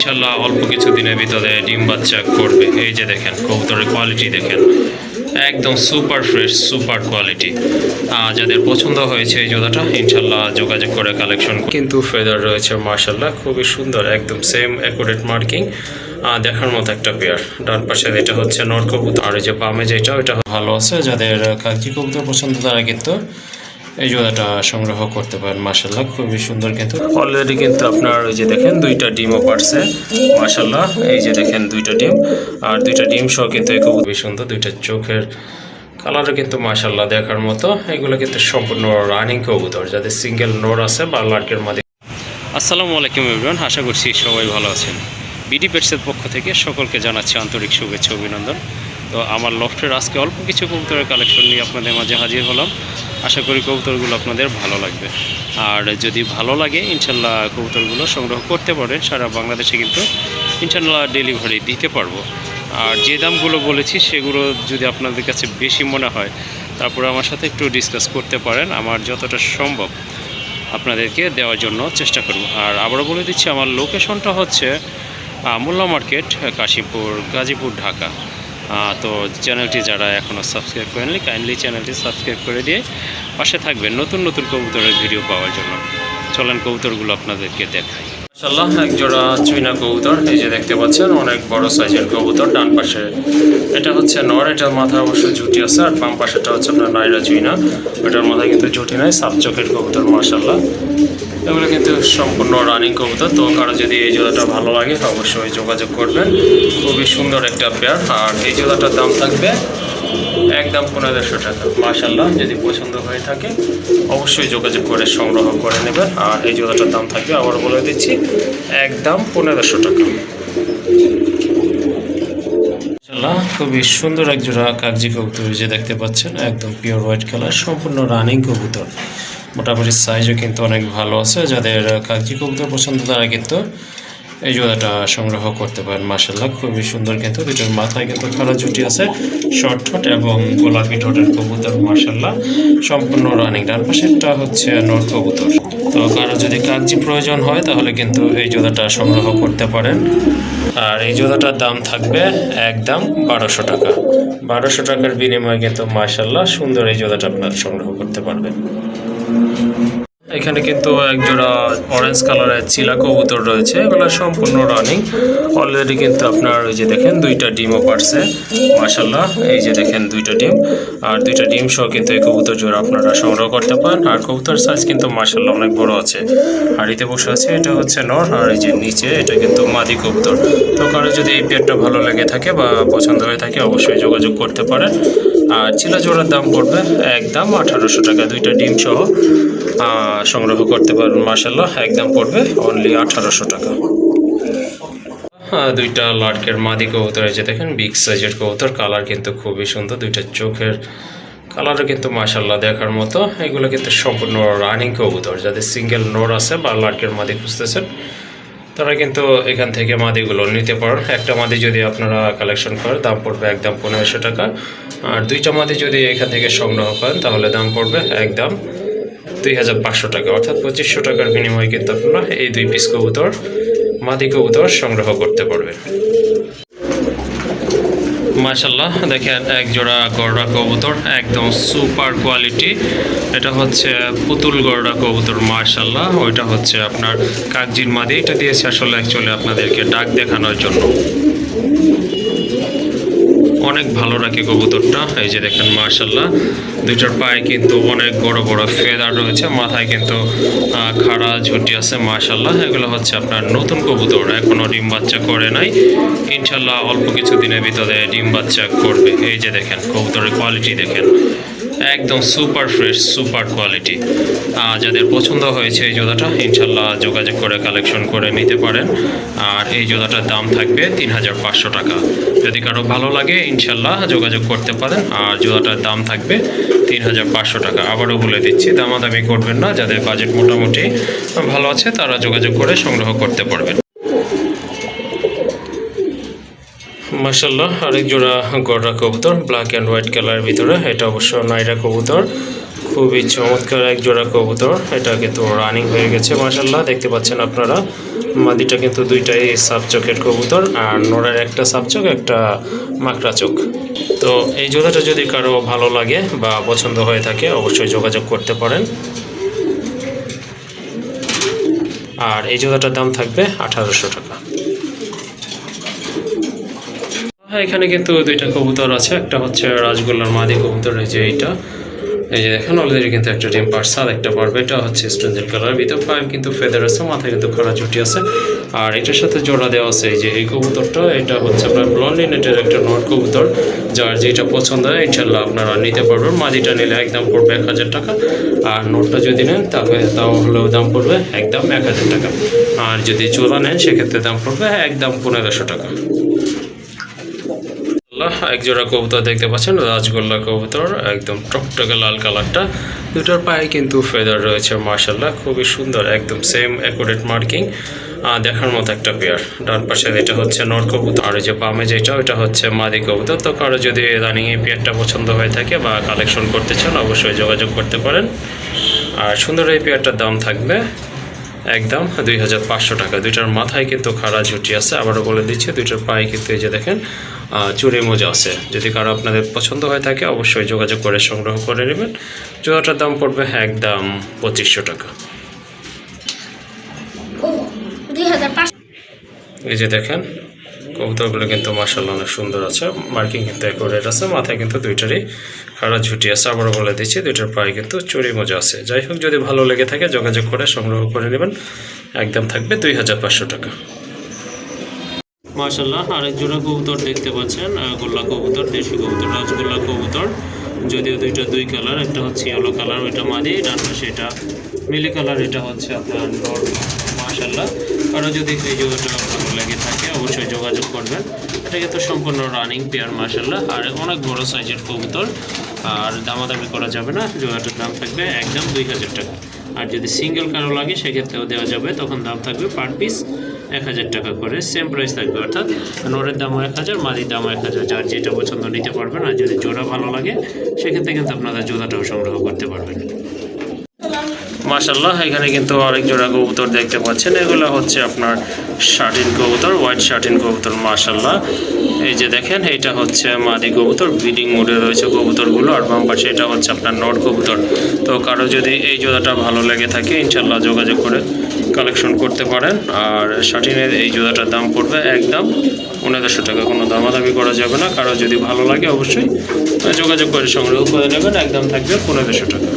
ইনশাল্লাহ অল্প কিছু দিনের ভিতরে ডিম বাচ্চা করবে। এই যে দেখেন কবুতরের কোয়ালিটি দেখেন, একদম সুপার ফ্রেশ সুপার কোয়ালিটি। যাদের পছন্দ হয়েছে এই জোড়াটা ইনশাল্লাহ যোগাযোগ করে কালেকশন। কিন্তু ফেদার রয়েছে মাশাল্লাহ খুবই সুন্দর, একদম সেম অ্যাকুরেট মার্কিং, দেখার মতো একটা পেয়ার। ডান পাশে এটা হচ্ছে নর কবুতর, আর এই যে বামে যেটা ওইটা ভালো আছে। যাদের কাগজি কবুতর পছন্দ তারা কিন্তু এই জোড়াটা সংগ্রহ করতে পারেন। মাশাল্লাহ খুবই সুন্দর, কিন্তু অলরেডি কিন্তু আপনার ওই যে দেখেন দুইটা ডিমও পারছে মাশাল্লাহ। এই যে দেখেন দুইটা ডিম, আর দুইটা ডিম সহ কিন্তু এই খুবই সুন্দর, দুইটা চোখের কালারও কিন্তু মাশাল্লাহ দেখার মতো। এগুলো কিন্তু সম্পূর্ণ রানিং কবুতর, যাদের সিঙ্গেল নোর আছে বা লার্কের মাঝে। আসসালামু আলাইকুম এভরিওয়ান, আশা করছি সবাই ভালো আছেন। বিডি পেটসের পক্ষ থেকে সকলকে জানাচ্ছি আন্তরিক শুভেচ্ছা অভিনন্দন। তো আমার লফটের আজকে অল্প কিছু কবুতরের কালেকশন নিয়ে আপনাদের মাঝে হাজির হলাম। আশা করি কবুতরগুলো আপনাদের ভালো লাগবে, আর যদি ভালো লাগে ইনশাল্লাহ কবুতরগুলো সংগ্রহ করতে পারেন। সারা বাংলাদেশে কিন্তু ইনশাল্লাহ ডেলিভারি দিতে পারবো। আর যে দামগুলো বলেছি সেগুলো যদি আপনাদের কাছে বেশি মনে হয় তারপরে আমার সাথে একটু ডিসকাস করতে পারেন, আমার যতটা সম্ভব আপনাদেরকে দেওয়ার জন্য চেষ্টা করব। আর আবারও বলে দিচ্ছি আমার লোকেশনটা হচ্ছে মোল্লা মার্কেট, কাশীপুর, গাজীপুর, ঢাকা। তো চ্যানেলটি যারা এখনও সাবস্ক্রাইব করেননি কাইন্ডলি চ্যানেলটি সাবস্ক্রাইব করে দিয়ে পাশে থাকবেন নতুন নতুন কবুতরের ভিডিও পাওয়ার জন্য। চলেন কবুতরগুলো আপনাদেরকে দেখাই। মাশাআল্লাহ এক জোড়া চুইনা কবুতর, এই যে দেখতে পাচ্ছেন অনেক বড় সাইজের কবুতর। ডান পাশে এটা হচ্ছে নর, এটার মাথায় অবশ্য জুটি আছে, আর বাম পাশেটা হচ্ছে আপনার নাইরা চুইনা, ওটার মাথায় কিন্তু জুটি নাই, সাপ চোখের কবুতর মাশাআল্লাহ। এগুলো কিন্তু সম্পূর্ণ রানিং কবুতর। তো কারো যদি এই জোড়াটা ভালো লাগে অবশ্যই যোগাযোগ করবেন, খুবই সুন্দর একটা পেয়ার। আর এই জোড়াটার দাম থাকবে একদম 1500 টাকা মাশাআল্লাহ। যদি পছন্দ হয়ে থাকে অবশ্যই যোগাযোগ করে সংগ্রহ করে নেবেন। আর এই জোড়াটার দাম থাকবে, আবার বলে দিচ্ছি, একদম 1500 টাকা মাশাআল্লাহ। খুবই সুন্দর এক জোড়া কাগজি কবুতর যে দেখতে পাচ্ছেন, একদম পিওর হোয়াইট কালার, সম্পূর্ণ রানিং কবুতর। মোটামুটি সাইজও কিন্তু অনেক ভালো আছে। যাদের কাগজি কবুতর পছন্দ তারা কিন্তু এই জোড়াটা সংগ্রহ করতে পারেন মাশাআল্লাহ। খুবই সুন্দর, কিন্তু দুটোর মাথায় কিন্তু খাড়া জুটি আছে, শর্ট ঠোঁট এবং গোলাপি ঠোঁটের কবুতর মাশাআল্লাহ, সম্পূর্ণ রানিং। ডান পাশেরটা হচ্ছে নর কবুতর। তো কারো যদি কাগজি প্রয়োজন হয় তাহলে কিন্তু এই জোড়াটা সংগ্রহ করতে পারেন। আর এই জোড়াটার দাম থাকবে একদম 1200 টাকা। 1200 টাকার বিনিময়ে কিন্তু মাশাআল্লাহ সুন্দর এই জোড়াটা আপনারা সংগ্রহ করতে পারবেন। এখানে কিন্তু এক জোড়া অরেঞ্জ কালারের চিলা কবুতর রয়েছে, এগুলো সম্পূর্ণ রানিং। অলরেডি কিন্তু আপনার ওই যে দেখেন দুইটা ডিমও পারছে মাশাআল্লাহ। এই যে দেখেন দুইটা ডিম, আর দুইটা ডিম সহ কিন্তু এই কবুতর জোড়া আপনারা সংগ্রহ করতে পারেন। আর কবুতর সাইজ কিন্তু মাশাআল্লাহ অনেক বড় আছে। হাড়িতে বসে আছে, এটা হচ্ছে নর, আর এই যে নিচে এটা কিন্তু মাদি কবুতর। তো কারো যদি এই পেয়ারটা ভালো লেগে থাকে বা পছন্দ হয়ে থাকে অবশ্যই যোগাযোগ করতে পারেন। আর চিলা জোড়ার দাম পড়বে একদম 1800 টাকা, দুইটা ডিম সহ সংগ্রহ করতে পারবেন মাশাআল্লাহ। একদম পড়বে অনলি 1800 টাকা। দুইটা লার্কের মাদি কবুতর, এই যে দেখেন বিগ সাইজের কবুতর, কালার কিন্তু খুবই সুন্দর, দুইটা চোখের কালারও কিন্তু মাশাআল্লাহ দেখার মতো। এগুলো কিন্তু সম্পূর্ণ রানিং কবুতর। যাদের সিঙ্গেল নোর আছে বা লার্কের মাদি খুঁজতেছেন তারা কিন্তু এখান থেকে মাদিগুলো নিতে পারেন। একটা মাদি যদি আপনারা কালেকশন করেন দাম পড়বে একদম 1500 টাকা, আর দুইটা মাদি যদি এখান থেকে সংগ্রহ করেন তাহলে দাম পড়বে একদম 2500 টাকা, অর্থাৎ 2500 টাকার বিনিময়ে কিন্তু আপনারা এই দুই পিস কবুতর মাদি কবুতর সংগ্রহ করতে পারবেন মাশাআল্লাহ। দেখেন এক জোড়া গররা কবুতর, একদম সুপার কোয়ালিটি। এটা হচ্ছে পুতুল গররা কবুতর মাশাআল্লাহ, ওইটা হচ্ছে আপনার কাগজির মাদি। এটা দিয়েছে আসলে অ্যাকচুয়ালি আপনাদেরকে ডাক দেখানোর জন্য। অনেক ভালো রাখে কবুতরটা, এই যে দেখেন মাশাআল্লাহ। দুইটার পায়ে কিন্তু অনেক বড় বড় ফেদার রয়েছে, মাথায় কিন্তু খাড়া ঝুটি আছে মাশাআল্লাহ। এগুলো হচ্ছে আপনার নতুন কবুতর, এখনও ডিম বাচ্চা করে নাই, ইনশাল্লাহ অল্প কিছু দিনের ভিতরে ডিম বাচ্চা করবে। এই যে দেখেন কবুতরের কোয়ালিটি দেখেন, একদম সুপার ফ্রেশ সুপার কোয়ালিটি। যাদের পছন্দ হয়েছে এই জোড়াটা ইনশাল্লাহ যোগাযোগ করে কালেকশন করে নিতে পারেন। আর এই জোড়াটার দাম থাকবে 3500 টাকা। যদি কারো ভালো লাগে ইনশাল্লাহ যোগাযোগ করতে পারেন। আর জোড়াটার দাম থাকবে 3500 টাকা। আবারও বলে দিচ্ছি, দামাদামি করবেন না, যাদের বাজেট মোটামুটি ভালো আছে তারা যোগাযোগ করে সংগ্রহ করতে পারবেন মাশাআল্লাহ। আরেক জোড়া গররা কবুতর, ব্ল্যাক অ্যান্ড হোয়াইট কালারের ভিতরে, এটা অবশ্য নাইরা কবুতর। খুবই চমৎকার এক জোড়া কবুতর, এটা কিন্তু রানিং হয়ে গেছে মাশাআল্লাহ, দেখতে পাচ্ছেন আপনারা। মাদিটা কিন্তু দুইটাই সাব চোখের কবুতর, আর নরের একটা সাব চোখ, একটা মাকড়া চোখ। তো এই জোড়াটা যদি কারো ভালো লাগে বা পছন্দ হয়ে থাকে অবশ্যই যোগাযোগ করতে পারেন। আর এই জোড়াটার দাম থাকবে 1800 টাকা। হ্যাঁ, এখানে কিন্তু দুইটা কবুতর আছে। একটা হচ্ছে রাজগোল্লার মাদি কবুতর, এই যে এইটা, এই যে দেখেন অলরেডি কিন্তু একটা ডিম পারছে, আর একটা পারবে। এটা হচ্ছে স্পেঞ্জেল কালার, ভিতর পায়ে কিন্তু ফেদার আছে, মাথায় কিন্তু খরা ঝুটি আছে। আর এটার সাথে জোড়া দেওয়া আছে এই যে এই কবুতরটা, এটা হচ্ছে আপনার ব্লন্ডি নেটের একটা নট কবুতর। যার যেটা পছন্দ হয় ইনশাল্লাহ আপনারা নিতে পারবেন। মাদিটা নিলে একদম পড়বে 1000 টাকা, আর নোটটা যদি নেন তাহলেও দাম পড়বে একদম 1000 টাকা। আর যদি জোড়া নেন সেক্ষেত্রে দাম পড়বে একদম 1500 টাকা। এক জোড়া কবুতর দেখতে পাচ্ছেন, রাজগোল্লা কবুতর, একদম টকটকে লাল কালারটা। দুটোর পায়ে কিন্তু ফেদার রয়েছে, মাশাআল্লাহ খুবই সুন্দর, একদম সেম অ্যাকুরেট মার্কিং, দেখার মতো একটা পেয়ার। ডান পাশে এটা হচ্ছে নর কবুতর, আর যে বামে যেটা ওটা হচ্ছে মাদি কবুতর। তো কারো যদি রানিং এই পেয়ারটা পছন্দ হয়ে থাকে বা কালেকশন করতে চান অবশ্যই যোগাযোগ করতে পারেন। আর সুন্দর এই পেয়ারটার দাম থাকবে একদম 2500 টাকা। দুইটার মাথায় কিন্তু খাড়া ঝুটি আছে, আবারও বলে দিচ্ছি দুইটার পায়ে কিন্তু এই যে দেখেন চুড়ি মোজা আছে। যদি কারো আপনাদের পছন্দ হয়ে থাকে অবশ্যই যোগাযোগ করে সংগ্রহ করে নেবেন। জোড়াটার দাম পড়বে একদম 2500 টাকা। এই যে দেখেন কবুতরগুলো কিন্তু মাশাআল্লাহ অনেক সুন্দর আছে, মার্কিং কিন্তু অ্যাকুরেট আছে, মাথায় কিন্তু দুইটারই খাড়া ঝুটি আছে। আবারও বলে দিচ্ছি দুইটার পায়ে কিন্তু চুড়ি মোজা আছে। যাই হোক, যদি ভালো লেগে থাকে যোগাযোগ করে সংগ্রহ করে নেবেন, একদম থাকবে 2500 টাকা। মাশাআল্লাহ আরেক জোড়া কবুতর দেখতে পাচ্ছেন, গোল্লা কবুতর, দেশি কবুতর, রাজগোল্লা কবুতর। যদিও দুইটা দুই কালার, একটা হচ্ছে ইয়েলো কালার, ওইটা মাদি, ডান পাশে এটা মিলি কালার, এটা হচ্ছে আপনার নর। মাশাআল্লাহ কারো যদি এই জোড়াটা ভালো লেগে থাকে অবশ্যই যোগাযোগ করবেন। এটা কিন্তু সম্পূর্ণ রানিং পেয়ার মাশাআল্লাহ, আর অনেক বড় সাইজের কবুতর, আর দামাদামি করা যাবে না। জোড়াটার দাম থাকবে একদম 2000 টাকা। আর যদি সিঙ্গেল কারো লাগে সেক্ষেত্রেও দেওয়া যাবে, তখন দাম থাকবে পার পিস 1000 টাকা করে, সেম প্রাইস থাকবে। অর্থাৎ নরের দামও 1000, মাদির দামও 1000, যার যেটা পছন্দ নিতে পারবেন। আর যদি জোড়া ভালো লাগে সেক্ষেত্রে কিন্তু আপনারা জোড়াটাও সংগ্রহ করতে পারবেন। মাশাআল্লাহ এখানে কিন্তু আরেক জোড়া কবুতর দেখতে পাচ্ছেন, এগুলো হচ্ছে আপনার শাটিন কবুতর, হোয়াইট শাটিন কবুতর। মাশাআল্লাহ এই যে দেখেন এটা হচ্ছে মাদি কবুতর, ব্রিডিং মোডে রয়েছে কবুতরগুলো, আর বাম পাশে এটা হচ্ছে আপনার নর কবুতর। তো কারো যদি এই জোড়াটা ভালো লেগে থাকে ইনশাল্লাহ যোগাযোগ করে কালেকশন করতে পারেন। আর শাটিনের এই জোড়াটার দাম পড়বে একদম 1500 টাকা, কোনো দামাদামি করা যাবে না। কারো যদি ভালো লাগে অবশ্যই যোগাযোগ করে সংগ্রহ করে নেবেন, একদম থাকবে 1500 টাকা।